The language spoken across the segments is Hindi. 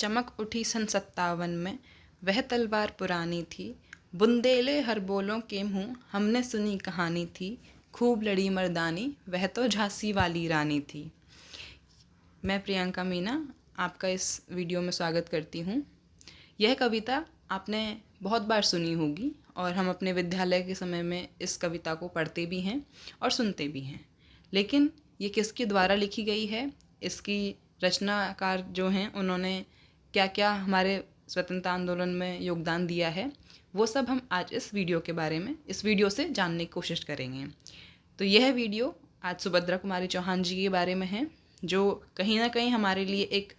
चमक उठी सन 57 में, वह तलवार पुरानी थी। बुंदेले हर बोलों के मुँह हमने सुनी कहानी थी। खूब लड़ी मर्दानी, वह तो झांसी वाली रानी थी। मैं प्रियंका मीना आपका इस वीडियो में स्वागत करती हूँ। यह कविता आपने बहुत बार सुनी होगी और हम अपने विद्यालय के समय में इस कविता को पढ़ते भी हैं और सुनते भी हैं। लेकिन ये किसके द्वारा लिखी गई है, इसकी रचनाकार जो हैं उन्होंने क्या क्या हमारे स्वतंत्रता आंदोलन में योगदान दिया है, वो सब हम आज इस वीडियो से जानने की कोशिश करेंगे। तो यह वीडियो आज सुभद्रा कुमारी चौहान जी के बारे में है, जो कहीं ना कहीं हमारे लिए एक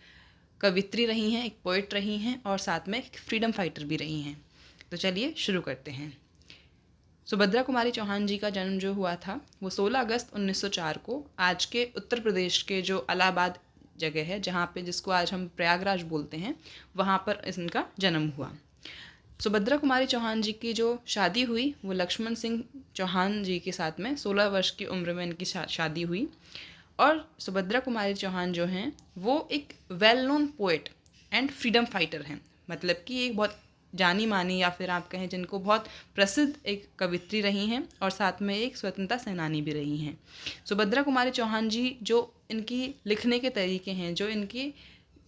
कवित्री रही हैं, एक पोइट रही हैं और साथ में एक फ्रीडम फाइटर भी रही हैं। तो चलिए शुरू करते हैं। सुभद्रा कुमारी चौहान जी का जन्म जो हुआ था वो 16 अगस्त 1904 को आज के उत्तर प्रदेश के जो इलाहाबाद जगह है, जहाँ पे जिसको आज हम प्रयागराज बोलते हैं, वहाँ पर इनका जन्म हुआ। सुभद्रा कुमारी चौहान जी की जो शादी हुई वो लक्ष्मण सिंह चौहान जी के साथ में 16 वर्ष की उम्र में इनकी शादी हुई। और सुभद्रा कुमारी चौहान जो हैं वो एक well known poet and freedom fighter हैं, मतलब कि एक बहुत जानी मानी या फिर आप कहें जिनको बहुत प्रसिद्ध एक कवित्री रही हैं और साथ में एक स्वतंत्रता सेनानी भी रही हैं। सुभद्रा कुमारी चौहान जी जो इनकी लिखने के तरीके हैं, जो इनकी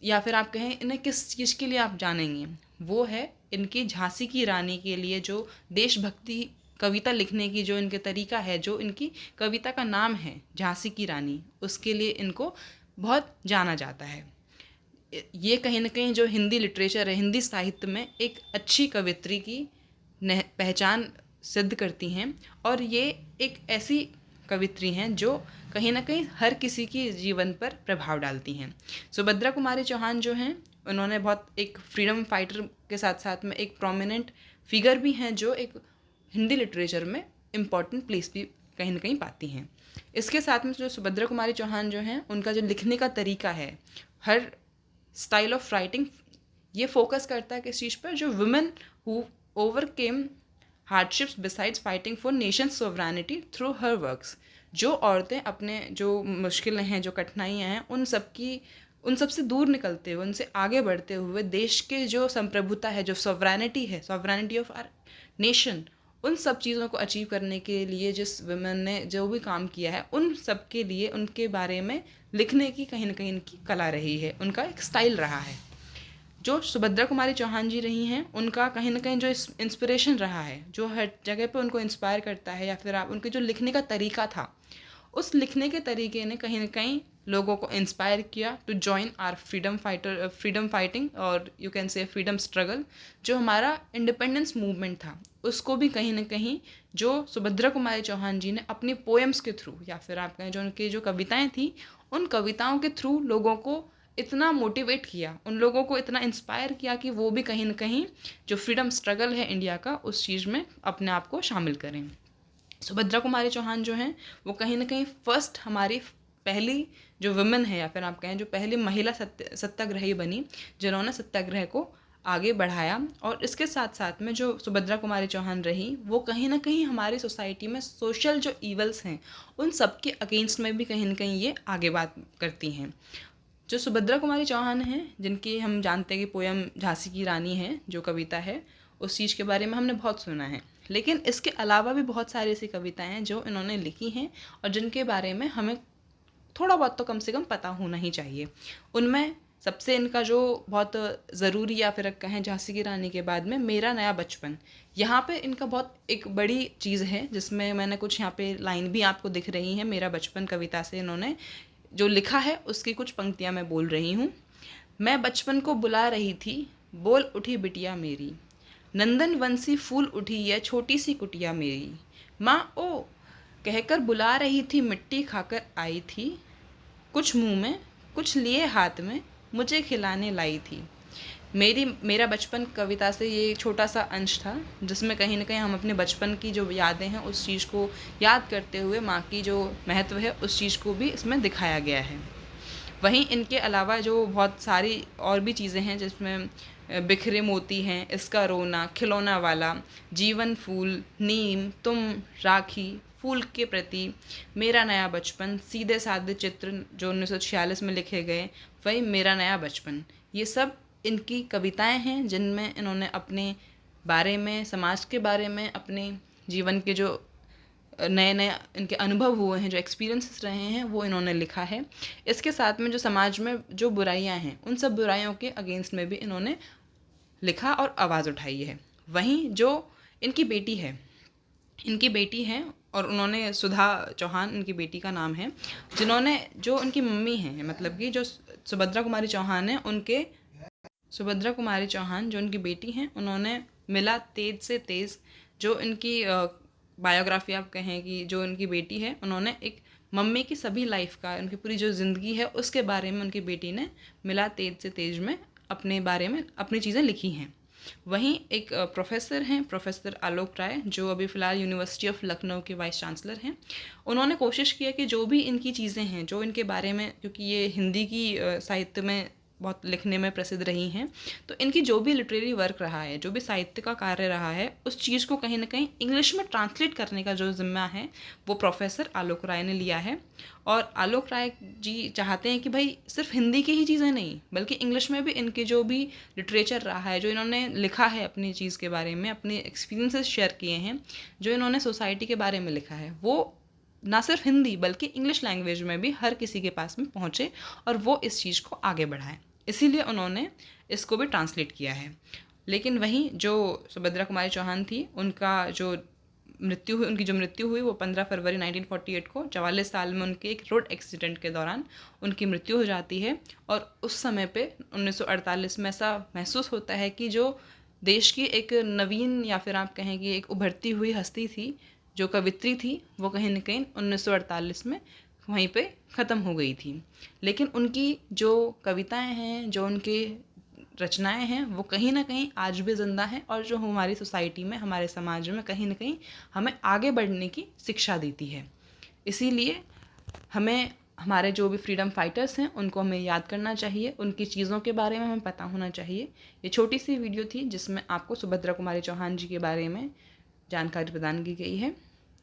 या फिर आप कहें इन्हें किस चीज़ के लिए आप जानेंगे, वो है इनकी झांसी की रानी के लिए जो देशभक्ति कविता लिखने की जो इनके तरीका है, जो इनकी कविता का नाम है झांसी की रानी, उसके लिए इनको बहुत जाना जाता है। ये कहीं ना कहीं जो हिंदी लिटरेचर है, हिंदी साहित्य में एक अच्छी कवित्री की पहचान सिद्ध करती हैं और ये एक ऐसी कवित्री हैं जो कहीं ना कहीं हर किसी की जीवन पर प्रभाव डालती हैं। सुभद्रा कुमारी चौहान जो हैं उन्होंने बहुत एक फ्रीडम फाइटर के साथ साथ में एक प्रोमिनेंट फिगर भी हैं जो एक हिंदी लिटरेचर में इम्पॉर्टेंट प्लेस भी कहीं ना कहीं पाती हैं। इसके साथ में जो सुभद्रा कुमारी चौहान जो हैं उनका जो लिखने का तरीका है, हर स्टाइल ऑफ राइटिंग ये फोकस करता है किस चीज़ पर, जो women who overcame hardships besides fighting for nation sovereignty through her works. जो औरतें अपने जो मुश्किलें हैं, जो कठिनाइयाँ हैं, उन सब से दूर निकलते हुए, उनसे आगे बढ़ते हुए देश के जो संप्रभुता है, जो सोवरेनिटी है, सोवरेनिटी ऑफ आर नेशन, उन सब चीज़ों को अचीव करने के लिए जिस वुमेन ने जो भी काम किया है, उन सब के लिए उनके बारे में लिखने की कहीं ना कहीं इनकी कला रही है, उनका एक स्टाइल रहा है। जो सुभद्रा कुमारी चौहान जी रही हैं उनका कहीं ना कहीं जो इंस्पिरेशन रहा है, जो हर जगह पे उनको इंस्पायर करता है, या फिर आप उनके जो लिखने का तरीका था, उस लिखने के तरीके ने कहीं ना कहीं लोगों को इंस्पायर किया to join our freedom fighting और you can say freedom struggle. जो हमारा इंडिपेंडेंस मूवमेंट था उसको भी कहीं ना कहीं जो सुभद्रा कुमारी चौहान जी ने अपनी पोएम्स के थ्रू या फिर आप कहें जो उनकी जो कविताएं थी, उन कविताओं के थ्रू लोगों को इतना मोटिवेट किया, उन लोगों को इतना इंस्पायर किया कि वो भी कहीं ना कहीं जो फ्रीडम स्ट्रगल है इंडिया का, उस चीज़ में अपने आप को शामिल करें। सुभद्रा कुमारी चौहान जो हैं वो कहीं ना कहीं फर्स्ट हमारी पहली जो वुमेन है या फिर आप कहें जो पहली महिला सत्याग्रही बनी, जिन्होंने सत्याग्रह को आगे बढ़ाया। और इसके साथ साथ में जो सुभद्रा कुमारी चौहान रही वो कहीं ना कहीं हमारी सोसाइटी में सोशल जो ईवल्स हैं उन सब के अगेंस्ट में भी कहीं ना कहीं ये आगे बात करती हैं। जो सुभद्रा कुमारी चौहान हैं, जिनकी हम जानते हैं कि पोयम झांसी की रानी है, जो कविता है, उस चीज़ के बारे में हमने बहुत सुना है, लेकिन इसके अलावा भी बहुत सारी ऐसी कविताएं हैं जो इन्होंने लिखी हैं और जिनके बारे में हमें थोड़ा बहुत तो कम से कम पता होना ही चाहिए। उनमें सबसे इनका जो बहुत ज़रूरी या फिर कहें झांसी की रानी के बाद में मेरा नया बचपन, यहाँ पे इनका बहुत एक बड़ी चीज़ है, जिसमें मैंने कुछ यहाँ पे लाइन भी आपको दिख रही है। मेरा बचपन कविता से इन्होंने जो लिखा है उसकी कुछ पंक्तियाँ मैं बोल रही हूँ। मैं बचपन को बुला रही थी, बोल उठी बिटिया मेरी, नंदन वंशी फूल उठी यह छोटी सी कुटिया मेरी, माँ ओ कहकर बुला रही थी, मिट्टी खाकर आई थी, कुछ मुंह में कुछ लिए हाथ में मुझे खिलाने लाई थी। मेरा बचपन कविता से ये छोटा सा अंश था, जिसमें कहीं ना कहीं हम अपने बचपन की जो यादें हैं उस चीज़ को याद करते हुए माँ की जो महत्व है उस चीज़ को भी इसमें दिखाया गया है। वहीं इनके अलावा जो बहुत सारी और भी चीज़ें हैं, जिसमें बिखरे मोती हैं, इसका रोना, खिलौना वाला, जीवन फूल, नीम, तुम, राखी, फूल के प्रति, मेरा नया बचपन, सीधे साधे चित्र जो 1946 में लिखे गए, वही मेरा नया बचपन, ये सब इनकी कविताएं हैं जिनमें इन्होंने अपने बारे में, समाज के बारे में, अपने जीवन के जो नए नए इनके अनुभव हुए हैं, जो एक्सपीरियंसेस रहे हैं, वो इन्होंने लिखा है। इसके साथ में जो समाज में जो बुराइयां हैं, उन सब बुराइयों के अगेंस्ट में भी इन्होंने लिखा और आवाज़ उठाई है। वहीं जो इनकी बेटी है, और उन्होंने, सुधा चौहान इनकी बेटी का नाम है, जिन्होंने, जो उनकी मम्मी हैं, मतलब कि जो सुभद्रा कुमारी चौहान है, सुभद्रा कुमारी चौहान जो उनकी बेटी हैं, उन्होंने मिला तेज से तेज़, जो इनकी बायोग्राफी आप कहें कि जो उनकी बेटी है, उन्होंने एक मम्मी की सभी लाइफ का, उनकी पूरी जो ज़िंदगी है उसके बारे में उनकी बेटी ने मिला तेज से तेज में अपने बारे में अपनी चीज़ें लिखी हैं। वहीं एक प्रोफेसर हैं, प्रोफेसर आलोक राय, जो अभी फ़िलहाल यूनिवर्सिटी ऑफ लखनऊ के वाइस चांसलर हैं। उन्होंने कोशिश किया कि जो भी इनकी चीज़ें हैं, जो इनके बारे में, क्योंकि ये हिंदी की साहित्य में बहुत लिखने में प्रसिद्ध रही हैं, तो इनकी जो भी लिटरेरी वर्क रहा है, जो भी साहित्य का कार्य रहा है, उस चीज़ को कहीं ना कहीं इंग्लिश में ट्रांसलेट करने का जो जिम्मा है, वो प्रोफेसर आलोक राय ने लिया है। और आलोक राय जी चाहते हैं कि भाई सिर्फ हिंदी की ही चीज़ें नहीं, बल्कि इंग्लिश में भी इनके जो भी लिटरेचर रहा है, जो इन्होंने लिखा है अपनी चीज़ के बारे में, अपने एक्सपीरियंसेस शेयर किए हैं, जो इन्होंने सोसाइटी के बारे में लिखा है, वो ना सिर्फ हिंदी बल्कि इंग्लिश लैंग्वेज में भी हर किसी के पास में पहुँचे और वो इस चीज़ को आगे बढ़ाएं। इसीलिए उन्होंने इसको भी ट्रांसलेट किया है। लेकिन वहीं जो सुभद्रा कुमारी चौहान थी, उनकी जो मृत्यु हुई वो 15 फरवरी 1948 को, 44 साल में उनके एक रोड एक्सीडेंट के दौरान उनकी मृत्यु हो जाती है। और उस समय पे 1948 में ऐसा महसूस होता है कि जो देश की एक नवीन, या फिर आप कहें कि एक उभरती हुई हस्ती थी, जो कवित्री थी, वो कहीं न कहीं 1948 में वहीं पे ख़त्म हो गई थी। लेकिन उनकी जो कविताएं हैं, जो उनके रचनाएं हैं, वो कहीं ना कहीं आज भी ज़िंदा हैं, और जो हमारी सोसाइटी में, हमारे समाज में कहीं ना कहीं हमें आगे बढ़ने की शिक्षा देती है। इसीलिए हमें, हमारे जो भी फ्रीडम फाइटर्स हैं, उनको हमें याद करना चाहिए, उनकी चीज़ों के बारे में हमें पता होना चाहिए। ये छोटी सी वीडियो थी जिसमें आपको सुभद्रा कुमारी चौहान जी के बारे में जानकारी प्रदान की गई है।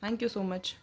Thank you so much.